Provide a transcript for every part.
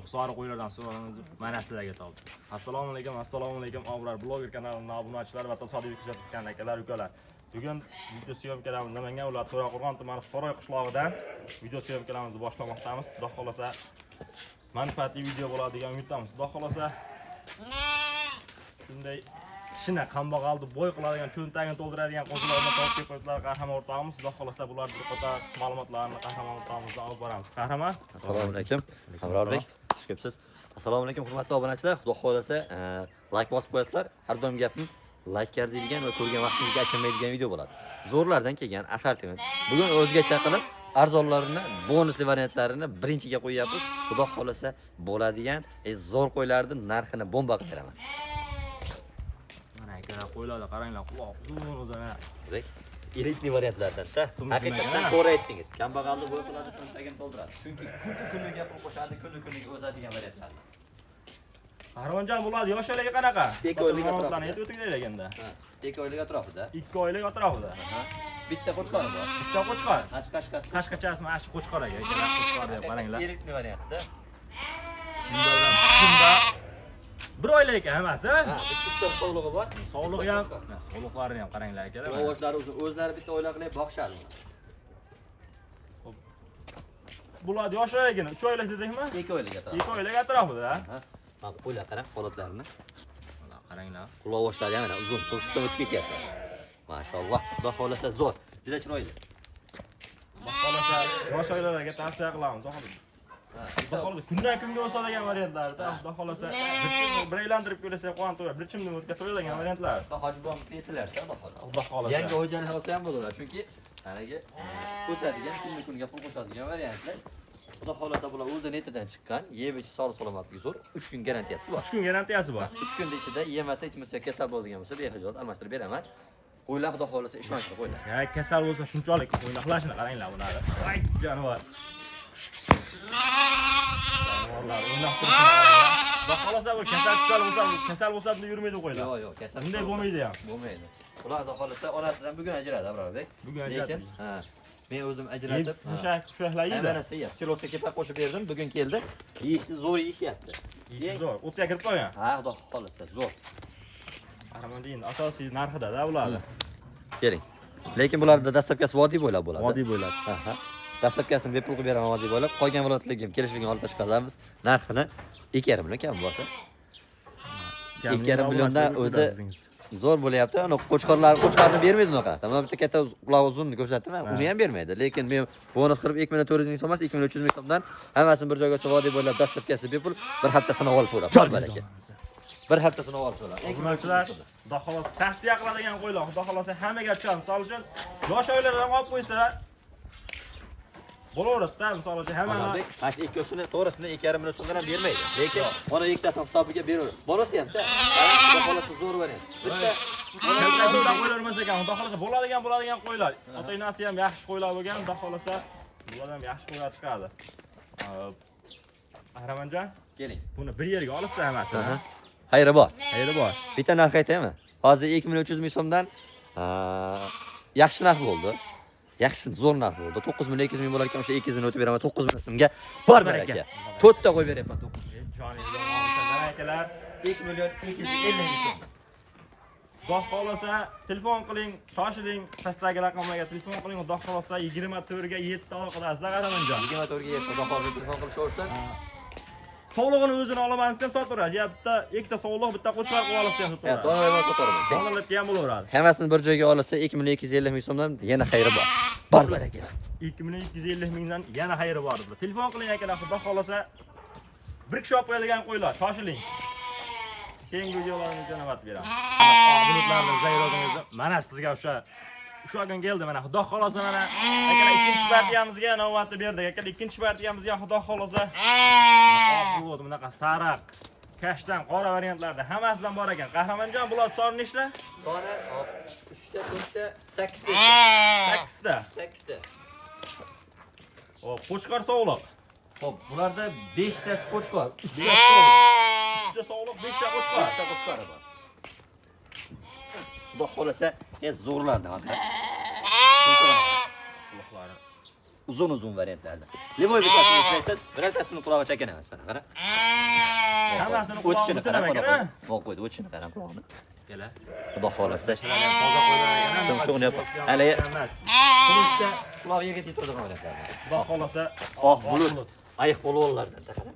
Hisoari qo'ylardan so'raganimiz mana sizlarga topdi. Assalomu alaykum, Obrar bloger kanalining obunachilar va tasodifiy kuzatgan akalar, ukalar. Bugun video syomkalarimiz Namangan viloyati To'raqo'rg'on tumani Soroy qishlog'idan video syomkalarimizni boshlamoqdamiz. Xudo xolasa manfaatli video bo'ladigan umidamiz. Xudo xolasa shunday tishini kambag'alni bo'y qiladigan, cho'ntagini to'ldiradigan qo'zilarni topib qo'ydilar qahramon o'rtog'imiz. Xudo xolasa bular bir qator ma'lumotlarni qahramon o'rtog'imizdan olib boramiz. Qahramon, assalomu alaykum. Abrarbek, xush kelibsiz. Assalomu alaykum hurmatli obunachilar. Xudo xolasa like bosib qo'yasizlar. Har doim gapim like arziydigan va ko'rgan vaqtingizga achinmaydigan video bo'ladi. Zo'rlardan kelgan assortiment. Bugun o'zgacha qilib arzonlarini, bonusli variantlarini birinchiga qo'yapmiz. Xudo xolasa bo'ladigan zo'r qo'ylarning narxini bomba qilib beraman. mana akalar qo'ylarni qaranglar, quloq uzun-uzun. Elitli variantlardan hakikaten to'g'ri aytdingiz. Kambag'alni bo'y qiladi, cho'ntagini to'ldiradi. Chunki kuniga pul qo'shadi, kuniga o'zadigan variantlardan. Qahramonjon bo'ladi, yoshlarga qanaqa? 2 oylik atrofida. Aytib o'tinglar endi. 2 oylik atrofida. 2 oylik atrofida. Bitta qo'chqor bor. Bitta qo'chqor. Qashqachasi mana shu qo'chqor aka. Qo'chqor deb qaranglar. Elitli variantda. Shunda 1 oylik ekan hammasi. Ha, bitta sog'lig'i bor. Sog'lig'i ham, sog'liqlarini ham qaranglar akalar. Ovoshlari uzun, o'zlari bitta oila qilib boqishadi. Bular yoshlargina 3 oylik dedikmi? 2 oylik atrofida. 2 oylik atrofida. Ha. Mana qo'ylar qarang, holatlarini. Mana qaranglar. Quloqoshlari ham uzun, turishdan o'tib ketyapti. Mashalloh, xudo xolasa zo'r. Juda chiroyli. Xudo xolasa yoshlarga tavsiya qilamiz. Xudo xolasa kundan kunga o'sadigan variantlarda, xudo xolasa bir aylantirib ko'rsa qo'yib turadi. Bir chimni o'tkazadigan variantlar. Hojibon desalar-da, Xudo xolasa. Yangi xo'jalik olsa ham bo'laveradi, chunki haliga o'sadigan, kunga pul qo'shadigan variantlar. Xudo xolasa bular o'zidan netidan chiqqan, yeb ichi sog' salomatligi zo'r. 3 kun garantiyasi bor. 3 kun garantiyasi bor. 3 kun ichida yemasa, ichmasa kasal bo'ladigan bo'lsa, behijoat almashtirib beraman. Qo'ylar xudo xolasa ishonchli qo'ylar. Ya kasal bo'lsa shunchalik o'ynaqlashini qaranglar bular. Voy jonivor. Jonivorlar o'ynab turishini. Xudo xolasa bu kasal bo'lsa deb yurmaydi qo'ylar. Yo'q, kasal. Bunday bo'lmaydi ham. Bo'lmaydi. Ular xudo xolasa onasidan bugun ajradi, Abrarbek. Bugun ajradi. Lekin, men o'zim ajratib, mushaklar yeydi. Hammasi yeyapti. Chilosga kepak qo'shib berdim, bugun keldi. Yeyishni zo'r yeyishyapti. Zo'r. O'tga kirib qo'ygan. Ha, xudo xolasa zo'r. Qahramonjon asosiy narxida-da bularni. Keling. Lekin bularda dastlabkasi vodiy bo'ylab bo'ladi. Vodiy bo'ylab. Ha. Dastlabkasini bepul qilib beraman vodiy bo'ylab. Qolgan viloyatlarga ham kelishilgan holatda chiqazamiz. Narxini 2,5 million kam bo'lsa. 2,5 milliondan o'zi zo'r bo'lyapti. Ana qo'chqorlarni bermaydi unaqa. Mana bitta katta quloq uzunni ko'rsatdim, uni ham bermaydi. Lekin men bonus qilib 2,400,000 ming so'm emas, 2,300,000 so'mdan hammasini bir joyga vodiy bo'ylab dastlabkasi bepul, bir hafta sinov olishadi. Baraka. Bir hafta sinov olishadi. Obunachilar, xudo xolasa tavsiya qiladigan qo'ylar, xudo xolasa hammaga tushadi. Misol uchun yosh oilalar ham olib qo'ysa bo'laveradi-da, misol uchun hamma mana shu ikkisini to'g'risini 2,5 million so'mdan ham bermaydi. Lekin ona ikkitasini hisobiga beraveradi. Bolasi ham-da, xudo xolasa zo'r variant. Bitta kalkulyatordan qo'ylar emas ekan, xudo xolasa bo'ladigan qo'ylar. Ota-onasi ham yaxshi qo'ylar bo'lgan, xudo xolasa bulardan ham yaxshi qo'ylar chiqadi. Qahramonjon, keling. buni bir yerga olsa hammasini. Xayri bor. Xayri bor. Bitta narx aytaymi? Hozir 2,300,000 so'mdan yaxshi narx bo'ldi. Yaxshi zo'r narx bo'ldi. 9,200,000 bo'lar ekan, o'sha 200 ni o'tib beraman. 9,000 so'mga bor baraka. 4 ta qo'yib beryapman. Joningizdan olsanlar akalar, 2,250,000 so'm. Xudo xolasa telefon qiling, shoshiling, pastdagi raqamlarga telefon qiling. Xudo xolasa 24 ga 7 aloqadasizlar Qahramonjon. 24 ga 7 xudo xolasa telefon qilishaversin. Sog'lig'ini o'zini olaman desam sotaverasiz. Ya bitta ikkita sog'liq, bitta qo'chqor qilib olasiz ham sotaverasiz. Donoyman sotaraman. Donalabga ham bo'laveradi. Hammasini bir joyga olsa 2,250,000 so'mdan yana xayri bor. Bor baraka. 2,250,000 mingdan yana xayri bor edi. Telefon qiling akalar, xudo xolasa bir kishi olib qo'yadigan qo'ylar, shoshiling. Keyingi videolarni jo'natib beraman. Bulutlarni izlayotganingizda mana sizga o'sha kun keldi mana. Xudo xolasa mana akalar ikkinchi partiyamizga navbatni berdik. Akalar ikkinchi partiyamizga xudo xolasa bo'ldi bunaqa sariq, kashtan, qora variantlarda hammasidan bor ekan. Qahramonjon, bular soni nechta? Soni 3 ta, 4 ta, 8 ta. 8 ta. Hop, qo'chqor sog'liq. Hop, bularda 5 ta qo'chqor, 3 ta sog'liq. 3 ta sog'liq, 5 ta qo'chqor. 5 ta qo'chqor bor. Xudo xolasa, zo'rlardan haqida. uzun variantlarda. Livoy bitasini istaysiz, birortasini qulog'i chakan emas mana qara. Hammasini qulog'i bitan ekan. Qo'yib qo'ydi, o'chini qara qulog'ini. Kela. Xudo xolasa. Toza qo'ygan ekan. Shuni yap. Hali emas. Qulog'icha qulog'i yerga tetib turadigan variantlarda. Xudo xolasa. Bulut. Ayiq polvonlardan taqara.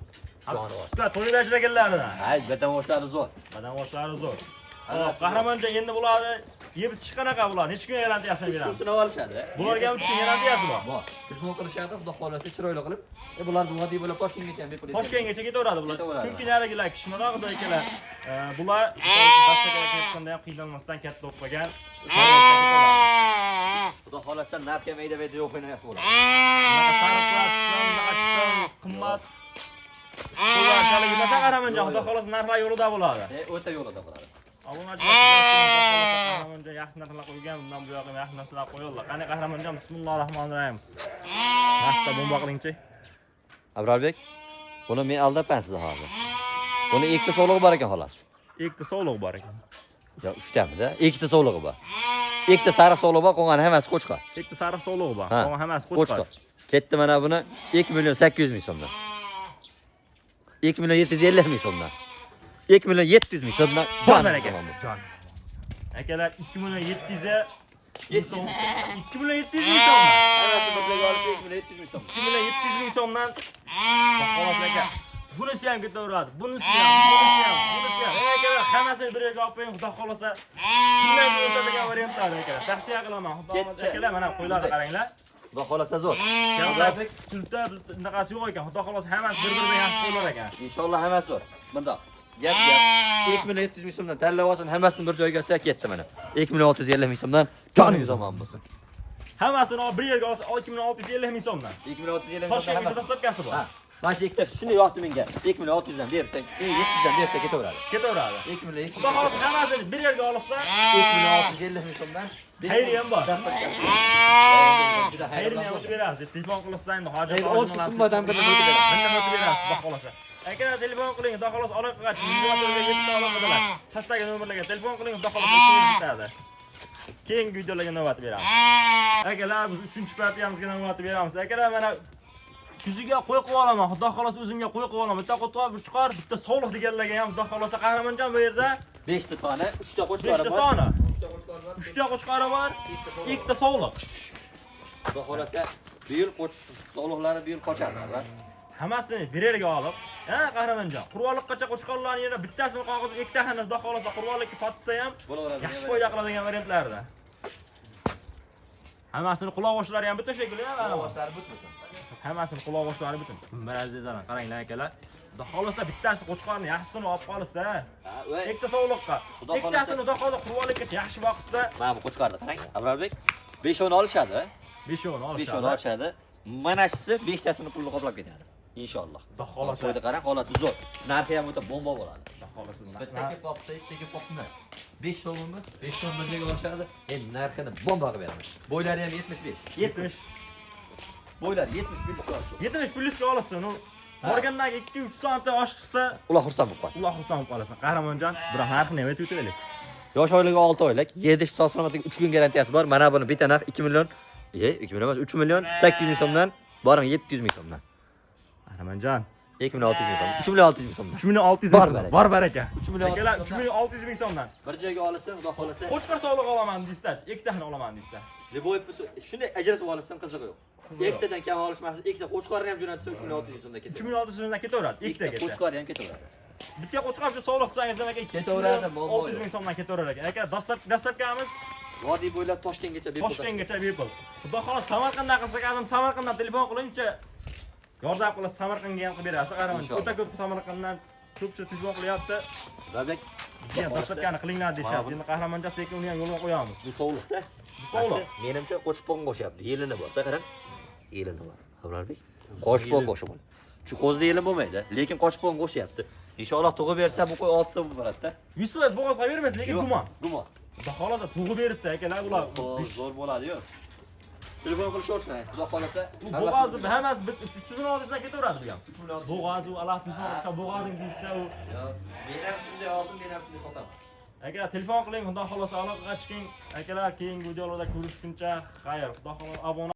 Sutka to'ylachilaganlaridan. Hay, badavoshlari zo'r. Badavoshlari zo'r. Qahramonjon endi bularni yeb ichish qanaqa bular? Necha kun garantiyasini beramiz? Sinab olishadi. Bularga ham uchun garantiyasi bor. Bor. Telefon qilishadi, Xudo xolasa chiroyli qilib. Bularni vodiy bo'lib Toshkentgacha ham bepul. Toshkentgacha ketaveradi bular. Chunki narigilar kichikroqda ekanlar. Bular dastaga ketganda ham qiynalmasdan katta bo'lib qolgan. Xudo xolasa narxi ham ayda-bayda yo'q o'ynayapti ular. Bunaqa sariqlar, bunaqa qimmat. Qo'yarkaligi masa Qahramonjon, Xudo xolasa narxlar yo'lida bo'ladi. O'ta yo'lida bo'ladi. Obunachilar Qahramonjon yaxshi narxlar qo'ygan, bundan bu yoqqa yaxshi narsalar qo'yadilar. Qani Qahramonjon, bismillahirrohmanirrohim. Vaqtda bomba qilingchi. Abrarbek, buni men aldabman sizga hozir. Buni ikkita sog'lig'i bor ekan xolos. Ikkita sog'lig'i bor ekan. Yo, 3 tamida, ikkita sog'lig'i bor. Ikkita sariq sog'lig'i bor, qolgani hammasi qo'chqor. Ikkita sariq sog'lig'i bor, qolgani hammasi qo'chqor. Ketdi mana buni 2.800.000 so'mdan. 2.750.000 so'mdan. 2.700.000 so'mdan. Jon aka. Jon. Akalar 2.700 2.700.000 so'mdan. Hammasi birga olib 2.700.000 so'm. 2.700.000 so'mdan. Xolos aka. Bunisi ham ketaveradi. Bunisi ham. Akalar hammasini bir yerga olib qo'ying, Xudo xolasa. Bunday bo'ladigan variantlar akalar. Tavsiya qilaman. Xudo xolasa akalar mana qo'ylarni qaranglar. Xudo xolasa zo'r. Kamdabek tilda bunaqasi yo'q ekan. Xudo xolasa hammasi bir-biridan yaxshi qo'ylar ekan. Inshaalloh hammasi zo'r. Bundoq. Gap 2.700.000 so'mdan tanlab olsin, hammasini bir joyga olsa ketdi mana. 2.650.000 so'mdan joningiz omon bo'lsin. Hammasini olib bir yerga olsa 2.650.000 so'mdan. 2.650.000 so'mdan. Toshkentga dastlabkasi bor. Ha. Mana shu ikkita shuni yoqdi menga. 2.600 dan bersak, 700 dan bersak ketaveradi. Ketaveradi. 2.700. Xudo xolasa hammasini bir yerga olsa 2.650.000 so'mdan. Xayriya ham bor. Xayriya ham o'tib berasiz. Telefon qilsa endi hojat olsin summadan birini o'tib berasiz. Bundan o'tib berasiz, Xudo xolasa. Akalar telefon qiling, Xudo xolasa aloqaga chiqing. Videolarga yetti aloqadalar. Pastdagi nomerlarga telefon qiling, Xudo xolasa ishimiz bitadi. Keyingi videolarga navbat beramiz. Akalar biz 3-partiyamizga navbat beramiz. Akalar mana kuziga qo'y qilib olaman. Xudo xolasa o'zimga qo'y qilib olaman. Bitta qo'tqor, bir chiqar, bitta sog'liq deganlarga ham Xudo xolasa Qahramonjon bu yerda 5 ta soni, 3 ta qo'chqori bor. 5 ta soni. 3 ta qo'chqori bor, 2 ta sog'liq. Xudo xolasa bu yil sog'liqlari bu yil qochadi. Hammasini bir yerga olib, Qahramonjon, qurbonliqqacha qo'chqorlarni yana bittasini qog'ozga ikkitani Xudo xolasa qurbonlikka sotsa ham yaxshi foyda qiladigan variantlardan. Hammasini quloq-g'oshlari ham butun shekilli, Quloq-g'oshlari butun. Hammasini quloq-g'oshlari butun. Bir azizlar, qaranglar akalar. Xudo xolasa bittasi qo'chqorni yaxshisini olib qolsa, ikkita sog'liqqa, ikkitasini Xudo xolasa qurbonlikka yaxshi boqsa, mana bu qo'chqorni qarang, Abrarbek. 5 oni olishadi. 5 oni olishadi. 5 oni olishadi. Mana shisi 5 tasini pulni qoplab ketadi. Inshaalloh. Xudo xolasa. Qo'ydi qarang, holati zo'r. Narxi ham o'ta bomba bo'ladi. Xudo xolasa. Bittaki popda, ikkitaki pop emas. 5 so'mmi? 5 so'm bir joyga olishadi. Endi narxini bomba qilib beraman. Bo'ylari ham 75. 70. Bo'ylar 70 plyusga olishadi. 70 plyusga olsin. U borgandan 2-3 soatda oshsa, ular xursand bo'lib qoladi. ular xursand bo'lib qolasan. Qahramonjon, biroq narxini ham aytib o'taylik. Yosh oilaga 6 oylik, 7 soat salomatlik 3 kun garantiyasi bor. Mana buni bitta narx 2 million, 2 million emas, 3 million 800 ming so'mdan, boring 700 ming so'mdan. Qahramonjon, 2600 ming so'm, 3 million 600 ming so'mdan. 3 million 600 ming so'm. Bor baraka. 3 million 600 ming so'mdan. Bir joyga olsa, Xudo xolasa. Qo'chqor sog'liq olaman deysiz, ikkitani olaman deysiz. Liboy shunday ajratib olsam qizig'i yo'q. Ikkitadan kam olishmasa, ikkita qo'chqorni ham jo'natsa 3 million 600 ming so'mdan ketadi. 3 million 600 mingdan ketaveradi, ikkitaga. Qo'chqorni ham ketaveradi. Bitta qo'chqor uchun sog'liq qilsangiz demak ketaveradi, 600 ming so'mdan ketaverar ekan. Aka, dastlabkamiz vodiy bo'ylab Toshkentgacha bepul. Toshkentgacha bepul. Xudo xolasa Samarqanddan qilsak, Samarqanddan telefon qilingcha yordam qilasiz, Samarqandga ham qilib berasiz. Qahramonjon, o'ta ko'p Samarqanddan ko'pchilik telefon qilyapti. Babek, bizga dastlabkani qilinglar deyapti. Endi Qahramonjon sekin uni ham yo'lga qo'yamiz. Bu sog'liqda. Bu sog'liq. Menimcha qo'chqon qo'shyapti. Yelini bor, qarang. Yelini bor. Abrarbek, qo'chqon qo'shib ol. Shu qo'zda yelin bo'lmaydi, lekin qo'chqon qo'shyapti. Inshaalloh tug'ib bersa bu qo'y 6 ta bo'ladi-da. 100% bo'g'ozga bermas, lekin gumon. Gumon. Xudo xolasa tug'ib bersa, akalar ular zo'r bo'ladi-yu. Telefon qilishaversin, Xudo xolasa. Bu bo'g'ozni hammasi 300 dan oldisan ketaveradi bu ham. Bo'g'oz u alohida telefon qilsa bo'g'ozing deysiz-da u. Men ham shunday oldim, men ham shunday sotaman. Akalar telefon qiling, Xudo xolasa aloqaga chiqing. Akalar keyingi videolarda ko'rishguncha xayr. Xudo xolasa obuna